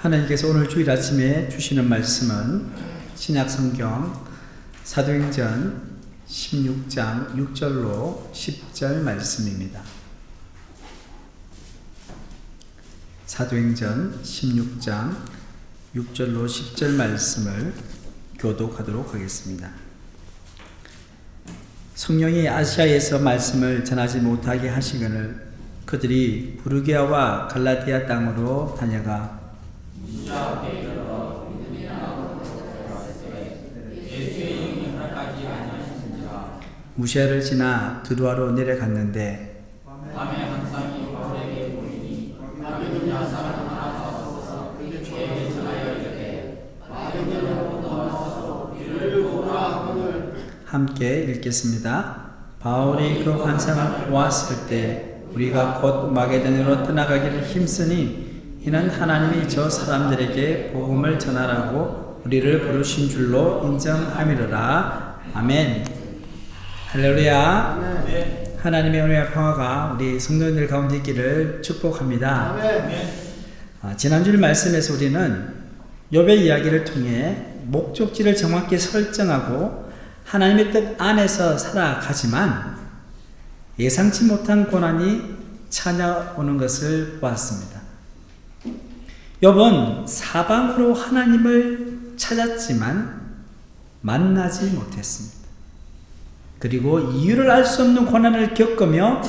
하나님께서 오늘 주일 아침에 주시는 말씀은 신약성경 사도행전 16장 6절로 10절 말씀입니다. 사도행전 16장 6절로 10절 말씀을 교독하도록 하겠습니다. 성령이 아시아에서 말씀을 전하지 못하게 하시거늘 그들이 부르기아와 갈라디아 땅으로 다녀가 무시아를 지나 드루아로 내려갔는데 밤에 항상 바울에게 보이니 마게도냐 사람 하나가 와서 그에게 전하여 이르되 마게도냐로 넘어가서 이를 보라 하거늘. 함께 읽겠습니다. 바울이 그 환상을 보았을 때 우리가 곧 마게도냐로 떠나가기를 힘쓰니 이는 하나님이 저 사람들에게 복음을 전하라고 우리를 부르신 줄로 인정함이로라. 아멘. 할렐루야. 네. 하나님의 은혜와 평화가 우리 성도님들 가운데 있기를 축복합니다. 지난주 말씀에서 우리는 욥의 이야기를 통해 목적지를 정확히 설정하고 하나님의 뜻 안에서 살아가지만 예상치 못한 고난이 찾아오는 것을 보았습니다. 욥은 사방으로 하나님을 찾았지만 만나지 못했습니다. 그리고 이유를 알 수 없는 고난을 겪으며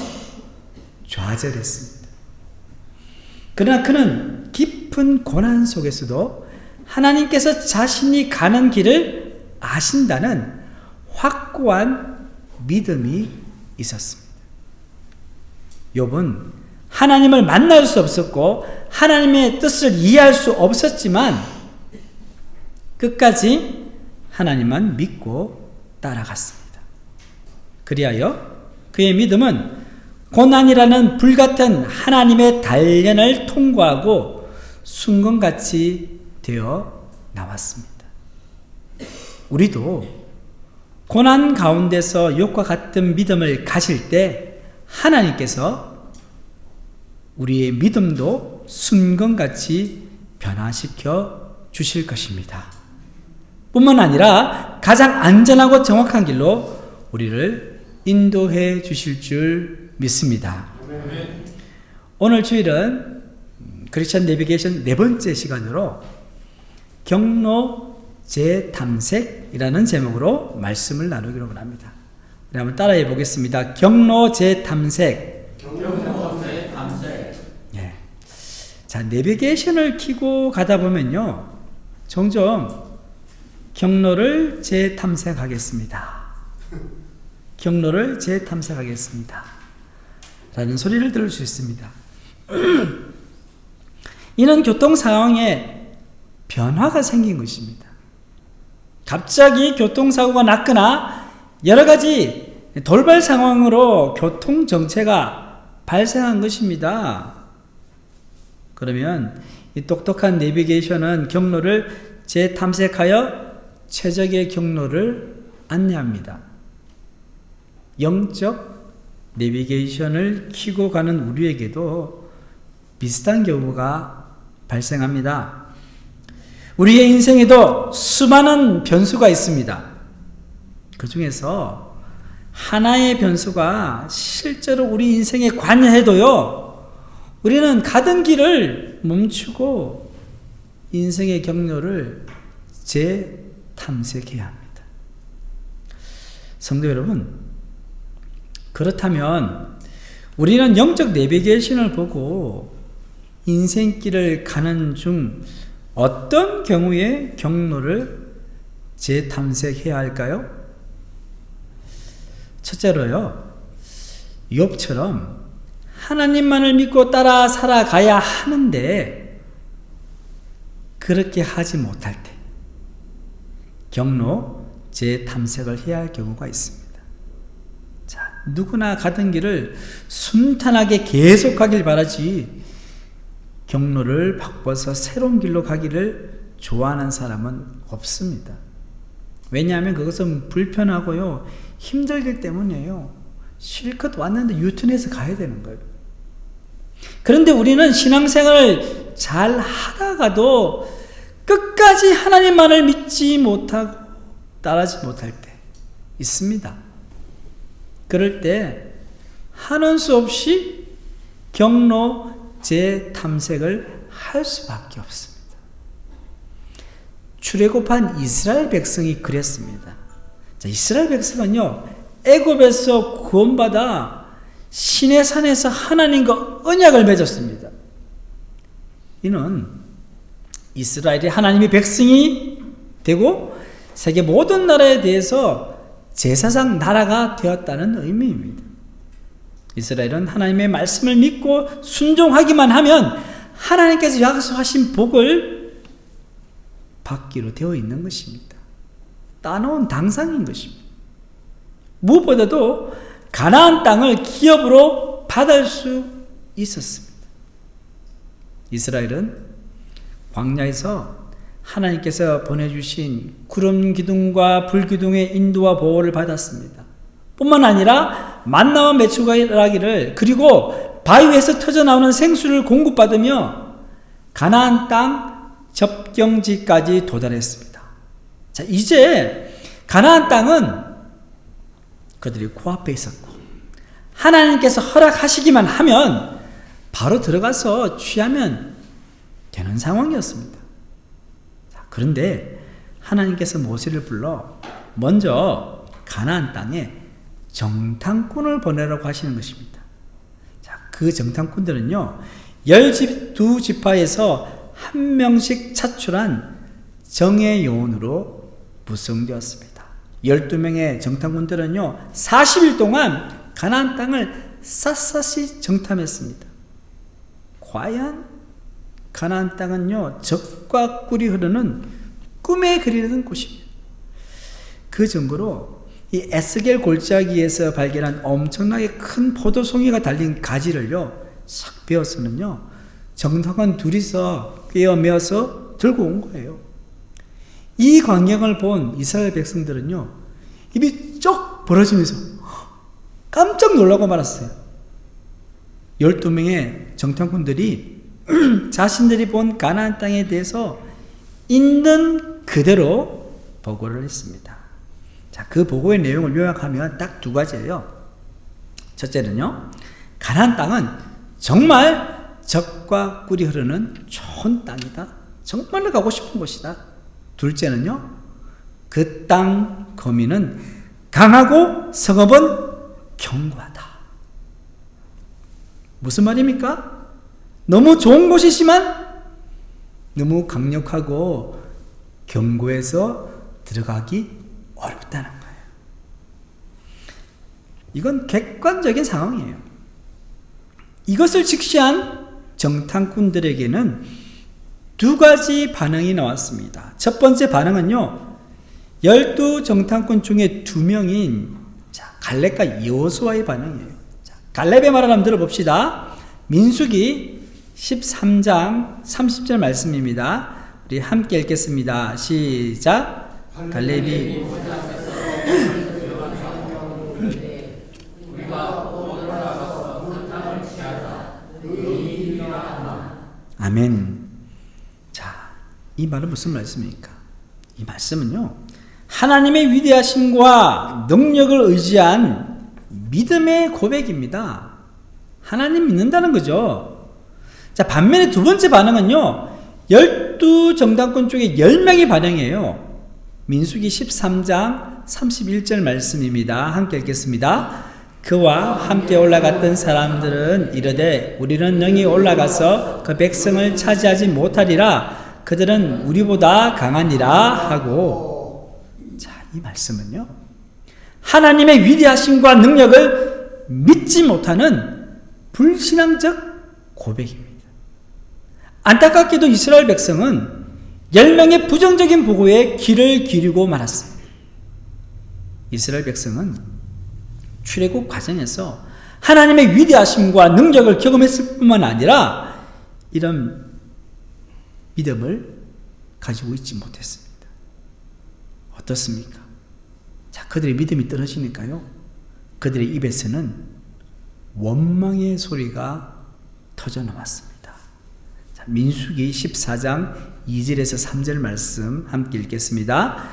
좌절했습니다. 그러나 그는 깊은 고난 속에서도 하나님께서 자신이 가는 길을 아신다는 확고한 믿음이 있었습니다. 욥은 하나님을 만날 수 없었고 하나님의 뜻을 이해할 수 없었지만 끝까지 하나님만 믿고 따라갔습니다. 그리하여 그의 믿음은 고난이라는 불같은 하나님의 단련을 통과하고 순금같이 되어 나왔습니다. 우리도 고난 가운데서 욥과 같은 믿음을 가질 때 하나님께서 우리의 믿음도 순금같이 변화시켜 주실 것입니다. 뿐만 아니라 가장 안전하고 정확한 길로 우리를 인도해 주실 줄 믿습니다. 오늘 주일은 크리스천 내비게이션 네 번째 시간으로 경로 재탐색이라는 제목으로 말씀을 나누기로 합니다. 우리 한번 따라해 보겠습니다. 경로 재탐색. 예. 자, 내비게이션을 켜고 가다 보면요, 종종 경로를 재탐색하겠습니다. 경로를 재탐색하겠습니다. 라는 소리를 들을 수 있습니다. 이는 교통 상황에 변화가 생긴 것입니다. 갑자기 교통사고가 났거나 여러 가지 돌발 상황으로 교통 정체가 발생한 것입니다. 그러면 이 똑똑한 내비게이션은 경로를 재탐색하여 최적의 경로를 안내합니다. 영적 내비게이션을 켜고 가는 우리에게도 비슷한 경우가 발생합니다. 우리의 인생에도 수많은 변수가 있습니다. 그 중에서 하나의 변수가 실제로 우리 인생에 관여해도요, 우리는 가던 길을 멈추고 인생의 경로를 재탐색해야 합니다. 성도 여러분, 그렇다면 우리는 영적 내비게이션을 보고 인생길을 가는 중 어떤 경우에 경로를 재탐색해야 할까요? 첫째로요, 욥처럼 하나님만을 믿고 따라 살아가야 하는데 그렇게 하지 못할 때 경로 재탐색을 해야 할 경우가 있습니다. 자, 누구나 가던 길을 순탄하게 계속하길 바라지 경로를 바꿔서 새로운 길로 가기를 좋아하는 사람은 없습니다. 왜냐하면 그것은 불편하고요, 힘들기 때문이에요. 실컷 왔는데 유턴해서 가야 되는 거예요. 그런데 우리는 신앙생활을 잘 하다가도 끝까지 하나님만을 믿지 못하고 따르지 못할 때 있습니다. 그럴 때 하는 수 없이 경로 재탐색을 할 수밖에 없습니다. 출애굽한 이스라엘 백성이 그랬습니다. 자, 이스라엘 백성은요, 애굽에서 구원받아 시내산에서 하나님과 언약을 맺었습니다. 이는 이스라엘이 하나님의 백성이 되고 세계 모든 나라에 대해서 제사장 나라가 되었다는 의미입니다. 이스라엘은 하나님의 말씀을 믿고 순종하기만 하면 하나님께서 약속하신 복을 받기로 되어 있는 것입니다. 따놓은 당상인 것입니다. 무엇보다도 가나안 땅을 기업으로 받을 수 있었습니다. 이스라엘은 광야에서 하나님께서 보내주신 구름 기둥과 불 기둥의 인도와 보호를 받았습니다. 뿐만 아니라 만나와 메추라기를 그리고 바위에서 터져나오는 생수를 공급받으며 가나안 땅 접경지까지 도달했습니다. 자, 이제 가나안 땅은 그들이 코앞에 있었고 하나님께서 허락하시기만 하면 바로 들어가서 취하면 되는 상황이었습니다. 자, 그런데 하나님께서 모세를 불러 먼저 가나안 땅에 정탐꾼을 보내라고 하시는 것입니다. 자, 그 정탐꾼들은요, 12지파에서 한 명씩 차출한 정예 요원으로 구성되었습니다. 12명의 정탐꾼들은요, 40일 동안 가나안 땅을 샅샅이 정탐했습니다. 과연 가나안 땅은요, 젖과 꿀이 흐르는 꿈에 그리는 곳입니다. 그 정도로 이 에스겔 골짜기에서 발견한 엄청나게 큰 포도송이가 달린 가지를요, 싹 베어서는요, 정탐관 둘이서 꿰어매어서 들고 온 거예요. 이 광경을 본 이스라엘 백성들은요, 입이 쩍 벌어지면서 깜짝 놀라고 말았어요. 12명의 정탐꾼들이 자신들이 본 가나안 땅에 대해서 있는 그대로 보고를 했습니다. 자, 그 보고의 내용을 요약하면 딱 두 가지예요. 첫째는요, 가나안 땅은 정말 젖과 꿀이 흐르는 좋은 땅이다. 정말로 가고 싶은 곳이다. 둘째는요, 그 땅 거민은 강하고 성읍은 견고하다. 무슨 말입니까? 너무 좋은 곳이지만 너무 강력하고 견고해서 들어가기 어렵다는 거예요. 이건 객관적인 상황이에요. 이것을 직시한 정탐꾼들에게는 두 가지 반응이 나왔습니다. 첫 번째 반응은요, 12 정탐꾼 중에 2명인 갈렙과 여호수아의 반응이에요. 자, 갈렙의 말을 한번 들어봅시다. 민수기 13장 30절 말씀입니다. 우리 함께 읽겠습니다. 시작. 갈렙이 아멘. 자, 이 말은 무슨 말씀입니까? 이 말씀은요, 하나님의 위대하심과 능력을 의지한 믿음의 고백입니다. 하나님 믿는다는 거죠. 자, 반면에 두 번째 반응은요, 12 정탐꾼 중에 10명의 반응이에요. 민수기 13장 31절 말씀입니다. 함께 읽겠습니다. 그와 함께 올라갔던 사람들은 이르되 우리는 능히 올라가서 그 백성을 차지하지 못하리라. 그들은 우리보다 강하니라 하고. 자, 이 말씀은요, 하나님의 위대하심과 능력을 믿지 못하는 불신앙적 고백입니다. 안타깝게도 이스라엘 백성은 10명의 부정적인 보고에 귀를 기울이고 말았습니다. 이스라엘 백성은 출애굽 과정에서 하나님의 위대하심과 능력을 경험했을 뿐만 아니라 이런 믿음을 가지고 있지 못했습니다. 어떻습니까? 자, 그들의 믿음이 떨어지니까요, 그들의 입에서는 원망의 소리가 터져나왔습니다. 자, 민수기 14장 2절에서 3절 말씀 함께 읽겠습니다.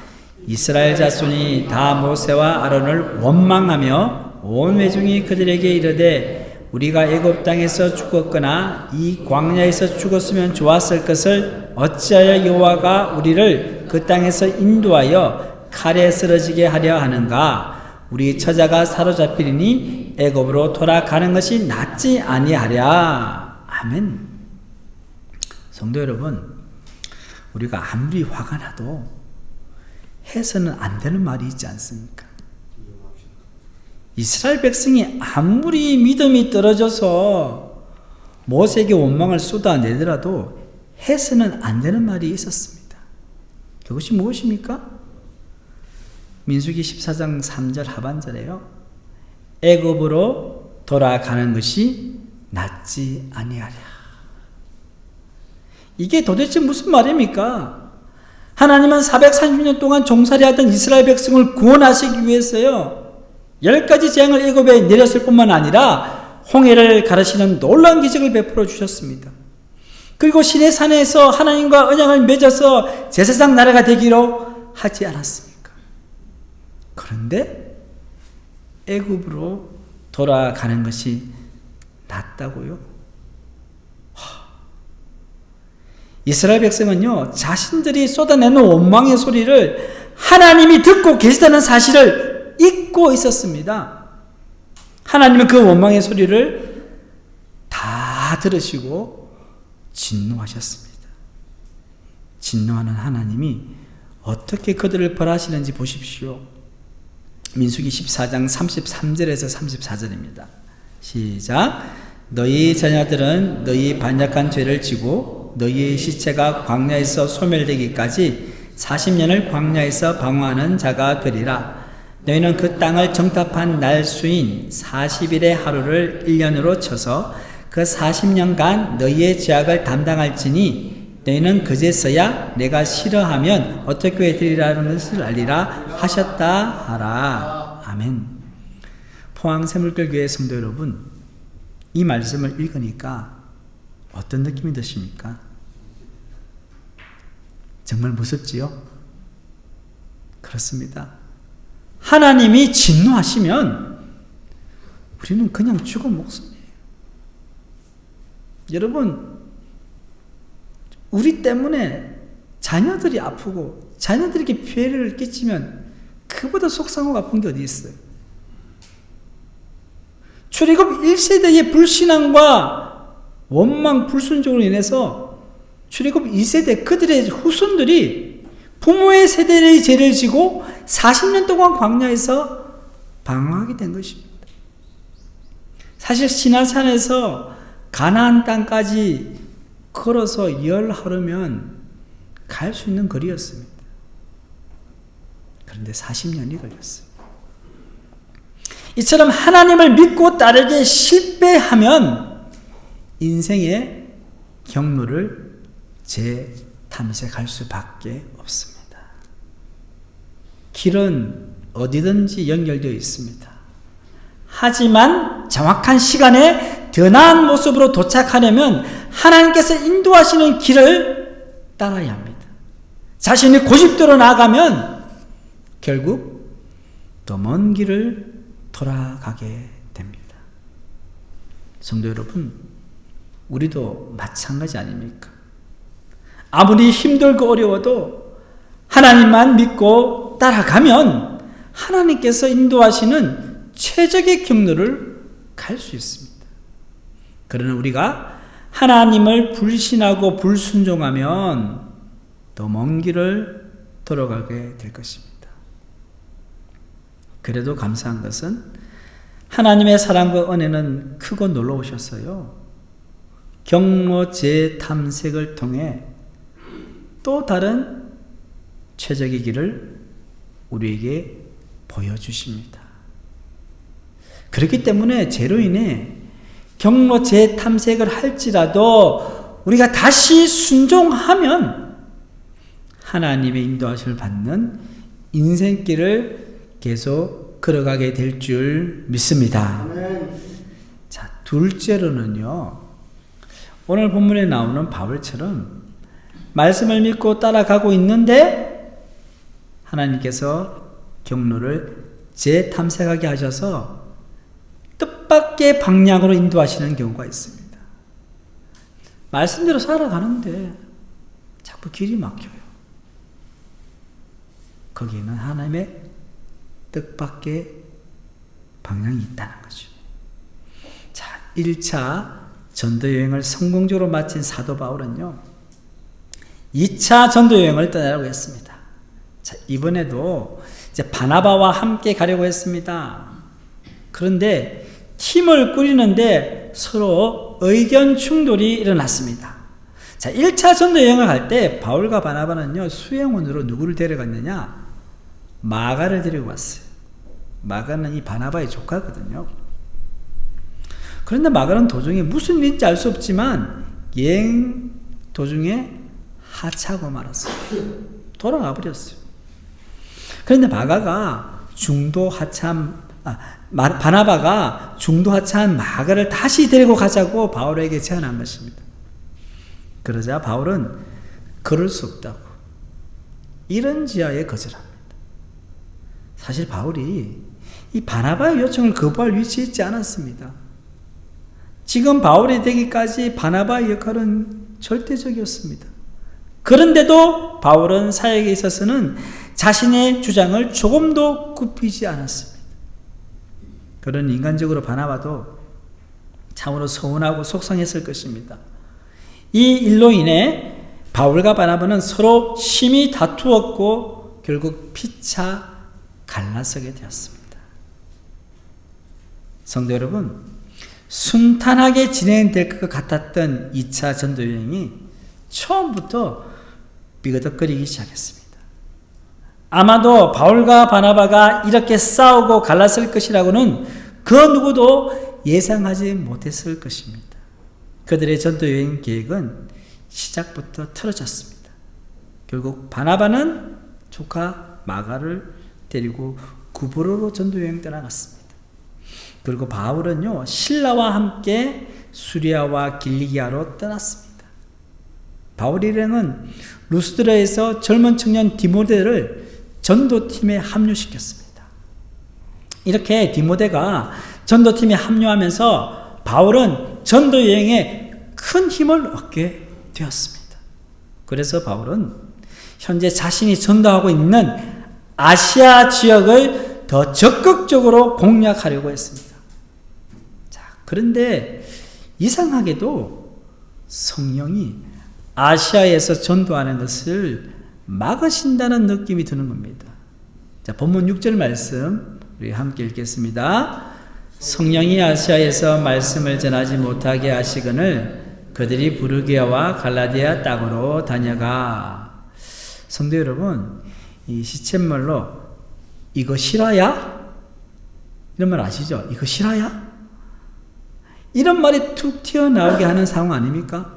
이스라엘 자손이 다 모세와 아론을 원망하며 온 회중이 그들에게 이르되 우리가 애굽 땅에서 죽었거나 이 광야에서 죽었으면 좋았을 것을 어찌하여 여호와가 우리를 그 땅에서 인도하여 칼에 쓰러지게 하려 하는가? 우리 처자가 사로잡히리니 애굽으로 돌아가는 것이 낫지 아니하랴. 아멘. 성도 여러분, 우리가 아무리 화가 나도 해서는 안 되는 말이 있지 않습니까? 이스라엘 백성이 아무리 믿음이 떨어져서 모세에게 원망을 쏟아내더라도 해서는 안 되는 말이 있었습니다. 그것이 무엇입니까? 민수기 14장 3절 하반절에요. 애굽으로 돌아가는 것이 낫지 아니하랴. 이게 도대체 무슨 말입니까? 하나님은 430년 동안 종살이하던 이스라엘 백성을 구원하시기 위해서요, 10가지 재앙을 애굽에 내렸을 뿐만 아니라 홍해를 가르시는 놀라운 기적을 베풀어 주셨습니다. 그리고 시내산에서 하나님과 언약을 맺어서 제사장 나라가 되기로 하지 않았습니까? 그런데 애굽으로 돌아가는 것이 낫다고요? 이스라엘 백성은요, 자신들이 쏟아내는 원망의 소리를 하나님이 듣고 계시다는 사실을 잊고 있었습니다. 하나님은 그 원망의 소리를 다 들으시고 진노하셨습니다. 진노하는 하나님이 어떻게 그들을 벌하시는지 보십시오. 민수기 14장 33절에서 34절입니다. 시작. 너희 자녀들은 너희 반역한 죄를 지고 너희의 시체가 광야에서 소멸되기까지 40년을 광야에서 방황하는 자가 되리라. 너희는 그 땅을 정탐한 날 수인 40일의 하루를 1년으로 쳐서 그 40년간 너희의 죄악을 담당할지니 너희는 그제서야 내가 싫어하면 어떻게 되리라는 것을 알리라 하셨다 하라. 아멘. 포항샘물교회 성도 여러분, 이 말씀을 읽으니까 어떤 느낌이 드십니까? 정말 무섭지요? 그렇습니다. 하나님이 진노하시면 우리는 그냥 죽은 목숨이에요. 여러분, 우리 때문에 자녀들이 아프고 자녀들에게 피해를 끼치면 그보다 속상하고 아픈 게 어디 있어요? 출애굽 1세대의 불신앙과 원망 불순종으로 인해서 출애굽 2세대 그들의 후손들이 부모의 세대의 죄를 지고 40년 동안 광야에서 방황하게 된 것입니다. 사실 시나산에서 가나안 땅까지 걸어서 열하루면 갈 수 있는 거리였습니다. 그런데 40년이 걸렸어요. 이처럼 하나님을 믿고 따르기 실패하면 인생의 경로를 재탐색할 수밖에 없습니다. 길은 어디든지 연결되어 있습니다. 하지만 정확한 시간에 더 나은 모습으로 도착하려면 하나님께서 인도하시는 길을 따라야 합니다. 자신이 고집대로 나아가면 결국 더 먼 길을 돌아가게 됩니다. 성도 여러분, 우리도 마찬가지 아닙니까? 아무리 힘들고 어려워도 하나님만 믿고 따라가면 하나님께서 인도하시는 최적의 경로를 갈 수 있습니다. 그러나 우리가 하나님을 불신하고 불순종하면 더 먼 길을 돌아가게 될 것입니다. 그래도 감사한 것은 하나님의 사랑과 은혜는 크고 놀라우셨어요. 경로 재탐색을 통해 또 다른 최적의 길을 우리에게 보여주십니다. 그렇기 때문에 죄로 인해 경로 재탐색을 할지라도 우리가 다시 순종하면 하나님의 인도하심을 받는 인생길을 계속 걸어가게 될 줄 믿습니다. 자, 둘째로는요, 오늘 본문에 나오는 바울처럼 말씀을 믿고 따라가고 있는데 하나님께서 경로를 재탐색하게 하셔서 뜻밖의 방향으로 인도하시는 경우가 있습니다. 말씀대로 살아가는데 자꾸 길이 막혀요. 거기에는 하나님의 뜻밖의 방향이 있다는 거죠. 자, 1차 전도여행을 성공적으로 마친 사도 바울은요, 2차 전도여행을 떠나려고 했습니다. 자, 이번에도 이제 바나바와 함께 가려고 했습니다. 그런데 팀을 꾸리는데 서로 의견 충돌이 일어났습니다. 자, 1차 전도여행을 갈 때 바울과 바나바는요, 수행원으로 누구를 데려갔느냐? 마가를 데리고 왔어요. 마가는 이 바나바의 조카거든요. 그런데 마가는 도중에 무슨 일인지 알 수 없지만 여행 도중에 하차하고 말았어요. 돌아가 버렸어요. 그런데 바나바가 중도 하차한 마가를 다시 데리고 가자고 바울에게 제안한 것입니다. 그러자 바울은 그럴 수 없다고 이런 지하에 거절합니다. 사실 바울이 이 바나바의 요청을 거부할 위치에 있지 않았습니다. 지금 바울이 되기까지 바나바의 역할은 절대적이었습니다. 그런데도 바울은 사역에 있어서는 자신의 주장을 조금도 굽히지 않았습니다. 그런 인간적으로 바나바도 참으로 서운하고 속상했을 것입니다. 이 일로 인해 바울과 바나바는 서로 심히 다투었고 결국 피차 갈라서게 되었습니다. 성도 여러분, 순탄하게 진행될 것 같았던 2차 전도여행이 처음부터 삐그덕거리기 시작했습니다. 아마도 바울과 바나바가 이렇게 싸우고 갈랐을 것이라고는 그 누구도 예상하지 못했을 것입니다. 그들의 전도여행 계획은 시작부터 틀어졌습니다. 결국 바나바는 조카 마가를 데리고 구브로로 전도여행 떠나갔습니다. 그리고 바울은요, 신라와 함께 수리아와 길리기아로 떠났습니다. 바울 일행은 루스드라에서 젊은 청년 디모데를 전도팀에 합류시켰습니다. 이렇게 디모데가 전도팀에 합류하면서 바울은 전도여행에 큰 힘을 얻게 되었습니다. 그래서 바울은 현재 자신이 전도하고 있는 아시아 지역을 더 적극적으로 공략하려고 했습니다. 자, 그런데 이상하게도 성령이 아시아에서 전도하는 것을 막으신다는 느낌이 드는 겁니다. 자, 본문 6절 말씀 우리 함께 읽겠습니다. 성령이 아시아에서 말씀을 전하지 못하게 하시거늘 그들이 부르기아와 갈라디아 땅으로 다녀가. 성도 여러분, 이 시쳇말로 이거 실화야? 이런 말 아시죠? 이거 실화야? 이런 말이 툭 튀어나오게 하는 상황 아닙니까?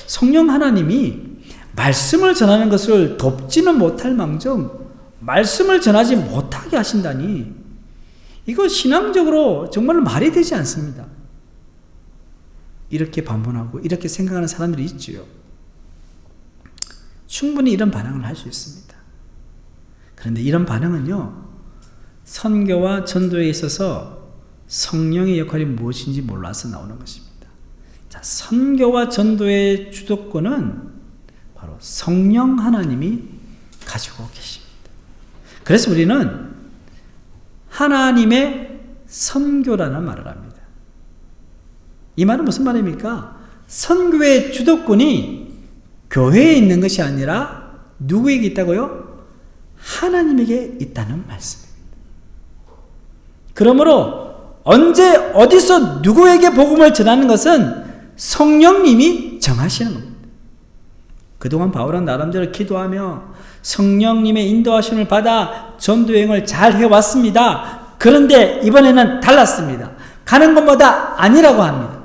성령 하나님이 말씀을 전하는 것을 돕지는 못할 망정 말씀을 전하지 못하게 하신다니, 이거 신앙적으로 정말 말이 되지 않습니다. 이렇게 반문하고 이렇게 생각하는 사람들이 있지요. 충분히 이런 반응을 할 수 있습니다. 그런데 이런 반응은요, 선교와 전도에 있어서 성령의 역할이 무엇인지 몰라서 나오는 것입니다. 자, 선교와 전도의 주도권은 바로 성령 하나님이 가지고 계십니다. 그래서 우리는 하나님의 선교라는 말을 합니다. 이 말은 무슨 말입니까? 선교의 주도권이 교회에 있는 것이 아니라 누구에게 있다고요? 하나님에게 있다는 말씀입니다. 그러므로 언제 어디서 누구에게 복음을 전하는 것은 성령님이 정하시는 겁니다. 그동안 바울은 나름대로 기도하며 성령님의 인도하심을 받아 전도여행을 잘 해왔습니다. 그런데 이번에는 달랐습니다. 가는 것마다 아니라고 합니다.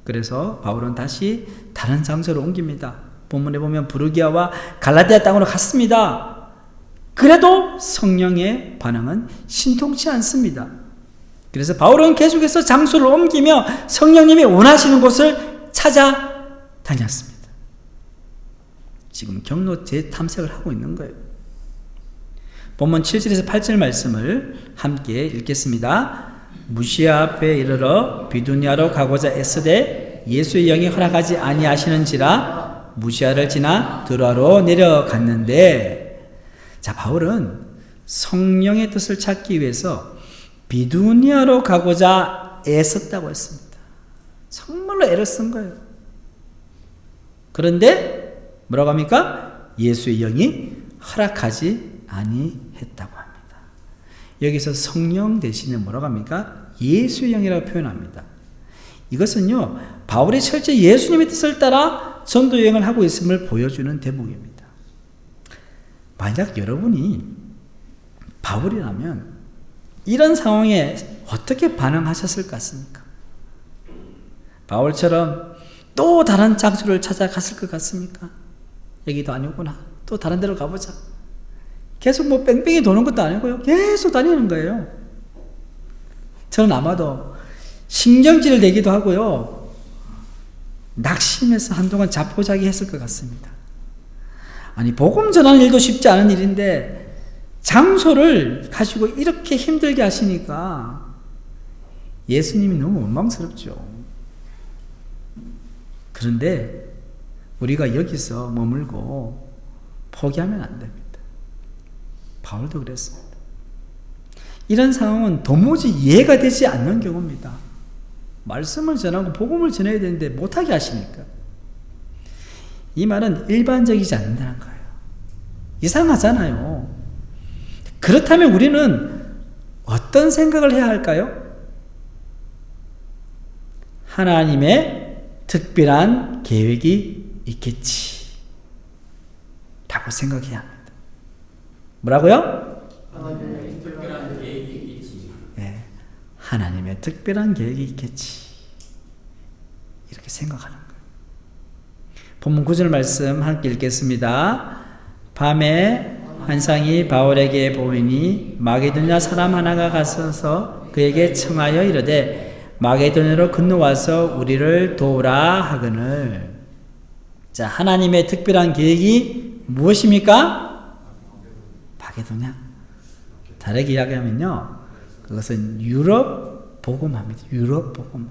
그래서 바울은 다시 다른 장소로 옮깁니다. 본문에 보면 부르기아와 갈라디아 땅으로 갔습니다. 그래도 성령의 반응은 신통치 않습니다. 그래서 바울은 계속해서 장소를 옮기며 성령님이 원하시는 곳을 찾아다녔습니다. 지금 경로 재탐색을 하고 있는 거예요. 본문 7절에서 8절 말씀을 함께 읽겠습니다. 무시아 앞에 이르러 비두니아로 가고자 애쓰되 예수의 영이 허락하지 아니하시는지라 무시아를 지나 드로아로 내려갔는데, 자, 바울은 성령의 뜻을 찾기 위해서 비두니아로 가고자 애썼다고 했습니다. 정말로 애를 쓴 거예요. 그런데 뭐라고 합니까? 예수의 영이 허락하지 아니했다고 합니다. 여기서 성령 대신에 뭐라고 합니까? 예수의 영이라고 표현합니다. 이것은요, 바울이 철저히 예수님의 뜻을 따라 전도 여행을 하고 있음을 보여주는 대목입니다. 만약 여러분이 바울이라면 이런 상황에 어떻게 반응하셨을 것 같습니까? 바울처럼 또 다른 장소를 찾아갔을 것 같습니까? 여기도 아니구나, 또 다른 데로 가보자. 계속 뭐 뺑뺑이 도는 것도 아니고요, 계속 다니는 거예요. 저는 아마도 신경질을 내기도 하고요, 낙심해서 한동안 자포자기 했을 것 같습니다. 아니, 복음 전하는 일도 쉽지 않은 일인데 장소를 가지고 이렇게 힘들게 하시니까 예수님이 너무 원망스럽죠. 그런데 우리가 여기서 머물고 포기하면 안 됩니다. 바울도 그랬습니다. 이런 상황은 도무지 이해가 되지 않는 경우입니다. 말씀을 전하고 복음을 전해야 되는데 못하게 하시니까. 이 말은 일반적이지 않는다는 거예요. 이상하잖아요. 그렇다면 우리는 어떤 생각을 해야 할까요? 하나님의 특별한 계획이 있겠지 라고 생각해야 합니다. 뭐라고요? 하나님의 특별한 계획이 있겠지. 네, 하나님의 특별한 계획이 있겠지, 이렇게 생각하는 거예요. 본문 9절 말씀 함께 읽겠습니다. 밤에 환상이 바울에게 보이니 마게도냐 사람 하나가 가서서 그에게 청하여 이르되 마게도냐로 건너와서 우리를 도우라 하거늘. 자, 하나님의 특별한 계획이 무엇입니까? 마게도냐. 다르게 이야기하면요, 그것은 유럽 복음화입니다. 유럽 복음화.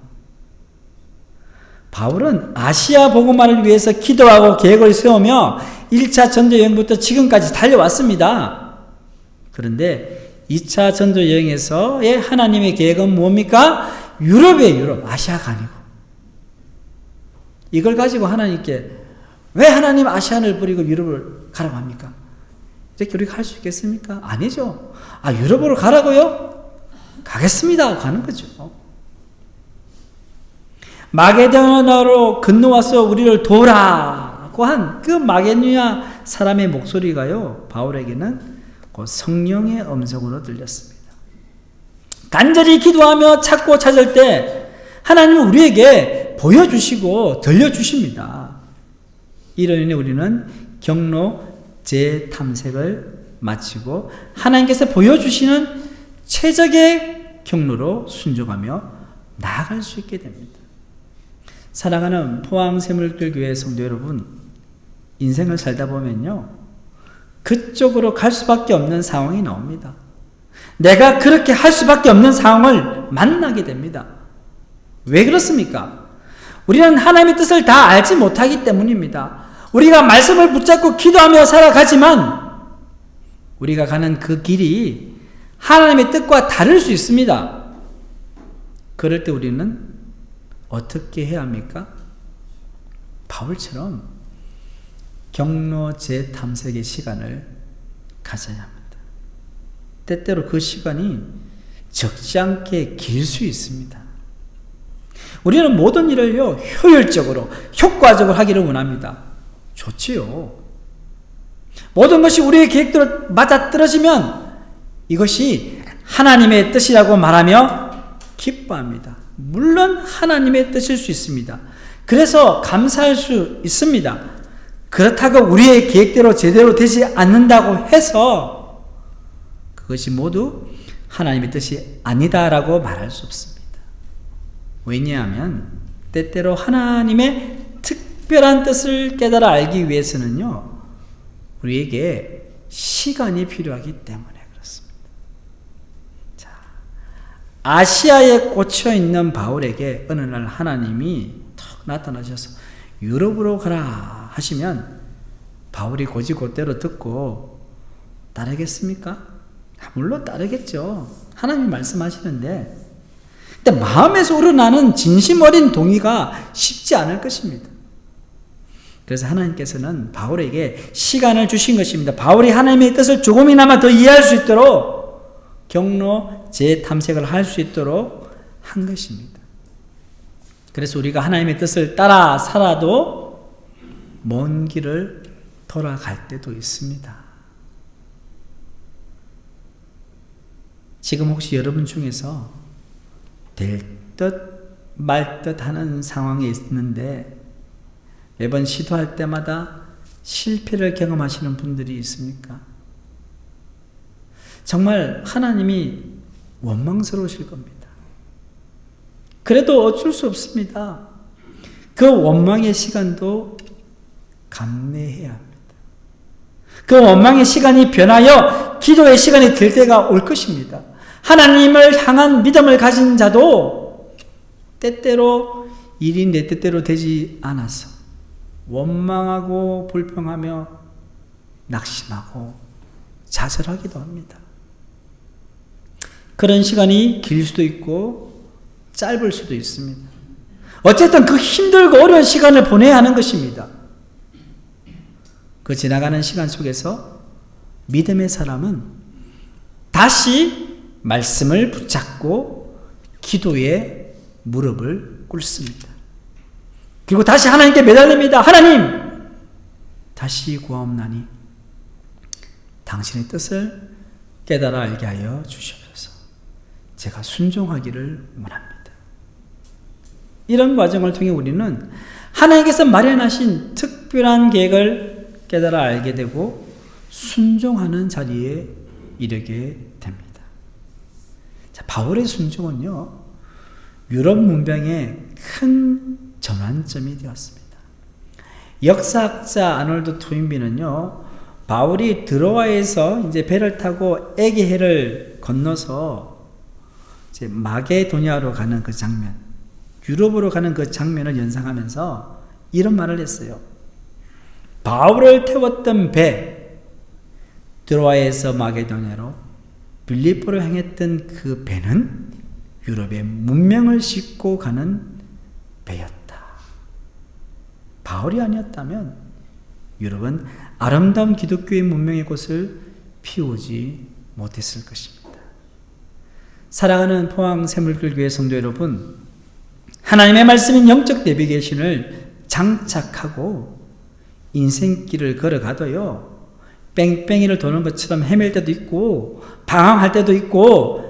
바울은 아시아 복음화를 위해서 기도하고 계획을 세우며 1차 전도 여행부터 지금까지 달려왔습니다. 그런데 2차 전도 여행에서의 하나님의 계획은 뭡니까? 유럽이에요. 유럽. 아시아가 아니고. 이걸 가지고 하나님께 왜 하나님 아시아를 버리고 유럽을 가라고 합니까? 이렇게 우리가 할 수 있겠습니까? 아니죠. 아, 유럽으로 가라고요? 가겠습니다. 가는 거죠. 마게도냐로 건너와서 우리를 도우라고 한 그 마게도냐 사람의 목소리가요, 바울에게는 그 성령의 음성으로 들렸습니다. 간절히 기도하며 찾고 찾을 때 하나님은 우리에게 보여주시고 들려주십니다. 이로 인해 우리는 경로 재탐색을 마치고 하나님께서 보여주시는 최적의 경로로 순종하며 나아갈 수 있게 됩니다. 사랑하는 포항샘물교회 성도 여러분, 인생을 살다 보면요, 그쪽으로 갈 수밖에 없는 상황이 나옵니다. 내가 그렇게 할 수밖에 없는 상황을 만나게 됩니다. 왜 그렇습니까? 우리는 하나님의 뜻을 다 알지 못하기 때문입니다. 우리가 말씀을 붙잡고 기도하며 살아가지만 우리가 가는 그 길이 하나님의 뜻과 다를 수 있습니다. 그럴 때 우리는 어떻게 해야 합니까? 바울처럼 경로 재탐색의 시간을 가져야 합니다. 때때로 그 시간이 적지 않게 길 수 있습니다. 우리는 모든 일을요, 효율적으로, 효과적으로 하기를 원합니다. 좋지요. 모든 것이 우리의 계획대로 맞아떨어지면 이것이 하나님의 뜻이라고 말하며 기뻐합니다. 물론 하나님의 뜻일 수 있습니다. 그래서 감사할 수 있습니다. 그렇다고 우리의 계획대로 제대로 되지 않는다고 해서 그것이 모두 하나님의 뜻이 아니다라고 말할 수 없습니다. 왜냐하면 때때로 하나님의 특별한 뜻을 깨달아 알기 위해서는요, 우리에게 시간이 필요하기 때문에 그렇습니다. 자, 아시아에 꽂혀 있는 바울에게 어느 날 하나님이 턱 나타나셔서 유럽으로 가라 하시면 바울이 곧이곧대로 듣고 따르겠습니까? 물론 따르겠죠. 하나님이 말씀하시는데, 근데 마음에서 우러나는 진심 어린 동의가 쉽지 않을 것입니다. 그래서 하나님께서는 바울에게 시간을 주신 것입니다. 바울이 하나님의 뜻을 조금이나마 더 이해할 수 있도록 경로 재탐색을 할 수 있도록 한 것입니다. 그래서 우리가 하나님의 뜻을 따라 살아도 먼 길을 돌아갈 때도 있습니다. 지금 혹시 여러분 중에서 될 듯 말 듯 하는 상황에 있는데 매번 시도할 때마다 실패를 경험하시는 분들이 있습니까? 정말 하나님이 원망스러우실 겁니다. 그래도 어쩔 수 없습니다. 그 원망의 시간도 감내해야 합니다. 그 원망의 시간이 변하여 기도의 시간이 될 때가 올 것입니다. 하나님을 향한 믿음을 가진 자도 때때로 일이 내 뜻대로 되지 않아서 원망하고 불평하며 낙심하고 좌절하기도 합니다. 그런 시간이 길 수도 있고 짧을 수도 있습니다. 어쨌든 그 힘들고 어려운 시간을 보내야 하는 것입니다. 그 지나가는 시간 속에서 믿음의 사람은 다시 말씀을 붙잡고 기도에 무릎을 꿇습니다. 그리고 다시 하나님께 매달립니다. 하나님, 다시 구하옵나니 당신의 뜻을 깨달아 알게 하여 주시옵소서. 제가 순종하기를 원합니다. 이런 과정을 통해 우리는 하나님께서 마련하신 특별한 계획을 깨달아 알게 되고 순종하는 자리에 이르게 됩니다. 자, 바울의 순종은요, 유럽 문명의 큰 전환점이 되었습니다. 역사학자 아놀드 토인비는요, 바울이 드로아에서 이제 배를 타고 에게해를 건너서 이제 마게도니아로 가는 그 장면, 유럽으로 가는 그 장면을 연상하면서 이런 말을 했어요. 바울을 태웠던 배, 드로아에서 마게도니아로 빌립보로 향했던 그 배는 유럽의 문명을 싣고 가는 배였다. 바울이 아니었다면 유럽은 아름다운 기독교의 문명의 꽃을 피우지 못했을 것입니다. 사랑하는 포항 새물길교회 성도 여러분, 하나님의 말씀인 영적 내비게이션을 장착하고 인생길을 걸어가도요, 뺑뺑이를 도는 것처럼 헤맬 때도 있고 방황할 때도 있고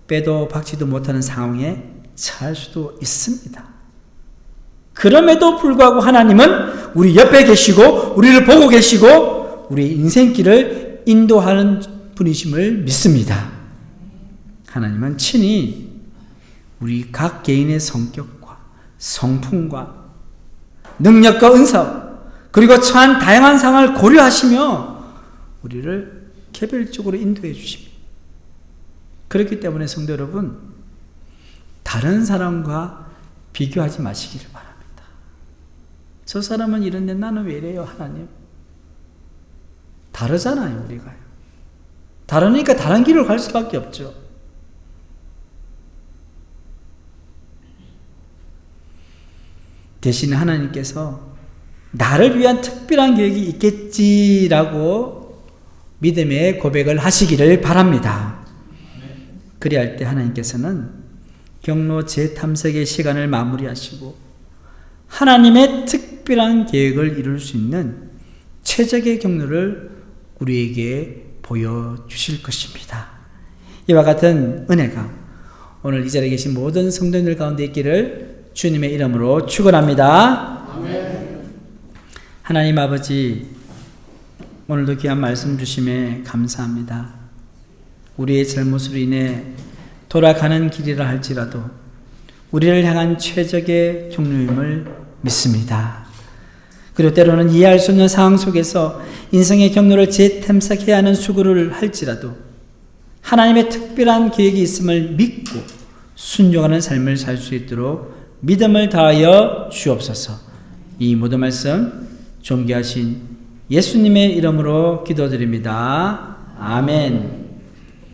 빼도 박지도 못하는 상황에 처할 수도 있습니다. 그럼에도 불구하고 하나님은 우리 옆에 계시고 우리를 보고 계시고 우리 인생길을 인도하는 분이심을 믿습니다. 하나님은 친히 우리 각 개인의 성격과 성품과 능력과 은사 그리고 처한 다양한 상황을 고려하시며 우리를 개별적으로 인도해 주십니다. 그렇기 때문에 성도 여러분, 다른 사람과 비교하지 마시기를 바랍니다. 저 사람은 이런데 나는 왜 이래요, 하나님? 다르잖아요, 우리가요. 다르니까 다른 길을 갈 수밖에 없죠. 대신 하나님께서 나를 위한 특별한 계획이 있겠지라고 믿음의 고백을 하시기를 바랍니다. 그리할 때 하나님께서는 경로 재탐색의 시간을 마무리하시고 하나님의 특별한 계획을 이룰 수 있는 최적의 경로를 우리에게 보여주실 것입니다. 이와 같은 은혜가 오늘 이 자리에 계신 모든 성도님들 가운데 있기를 주님의 이름으로 축원합니다. 아멘. 하나님 아버지, 오늘도 귀한 말씀 주심에 감사합니다. 우리의 잘못으로 인해 돌아가는 길이라 할지라도 우리를 향한 최적의 경륜임을 믿습니다. 그리고 때로는 이해할 수 없는 상황 속에서 인생의 경로를 재탐색해야 하는 수고를 할지라도 하나님의 특별한 계획이 있음을 믿고 순종하는 삶을 살 수 있도록 믿음을 다하여 주옵소서. 이 모든 말씀 존귀하신 예수님의 이름으로 기도드립니다. 아멘.